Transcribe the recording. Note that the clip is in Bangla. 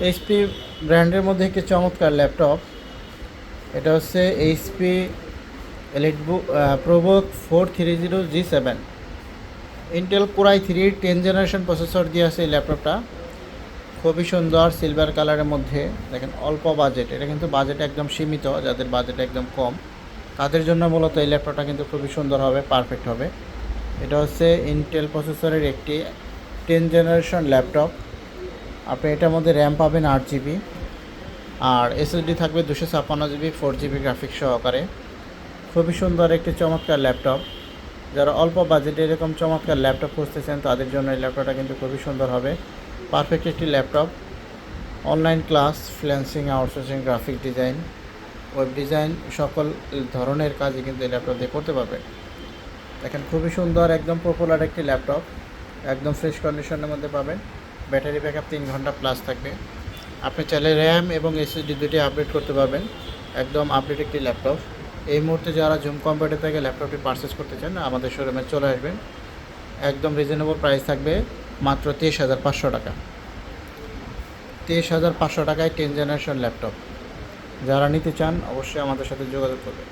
এইচপি ব্র্যান্ডের মধ্যে একটি চমৎকার ল্যাপটপ। এটা হচ্ছে HP EliteBook ProBook 430G7 Intel core i3 10 generation processor দিয়ে আছে এই ল্যাপটপটা। খুবই সুন্দর সিলভার কালারের মধ্যে। দেখেন অল্প বাজেট, এটা কিন্তু বাজেট একদম সীমিত, যাদের বাজেট একদম কম তাদের জন্য মূলত এই ল্যাপটপটা কিন্তু খুবই সুন্দর হবে, পারফেক্ট হবে। এটা হচ্ছে ইন্টেল প্রসেসরের একটি 10 জেনারেশন ল্যাপটপ। আপনি এটার মধ্যে র্যাম পাবেন 8 GB, আর এসএসডি থাকবে 256 GB 4 GB গ্রাফিক্স সহকারে। খুবই সুন্দর একটি চমৎকার ল্যাপটপ। যারা অল্প বাজেটে এরকম চমৎকার ল্যাপটপ খুঁজতেছেন তাদের জন্য এই ল্যাপটপটা কিন্তু খুবই সুন্দর হবে, পারফেক্ট একটি laptop. Online class, freelancing, outsourcing, graphic design, web design সকল ধরনের কাজই কিন্তু এই ল্যাপটপ দিয়ে করতে পারবেন। দেখেন খুবই সুন্দর, একদম পপুলার একটি ল্যাপটপ, একদম ফ্রেশ কন্ডিশনের মধ্যে পাবেন। ব্যাটারি ব্যাকআপ 3 ঘন্টা প্লাস থাকবে। আপনি চাইলে র্যাম এবং এসএসডি দুটি আপডেট করতে পারবেন। একদম আপডেট একটি ল্যাপটপ। এই মুহূর্তে যারা জুম কম্পিউটার থেকে ল্যাপটপটি পারচেস করতে চান আমাদের শোরুমে চলে আসবেন। একদম রিজনেবল প্রাইস থাকবে, মাত্র 23,500 টাকা। 23,500 টাকায় 10 জেনারেশন ল্যাপটপ। যারা নিতে চান অবশ্যই আমাদের সাথে যোগাযোগ করবেন।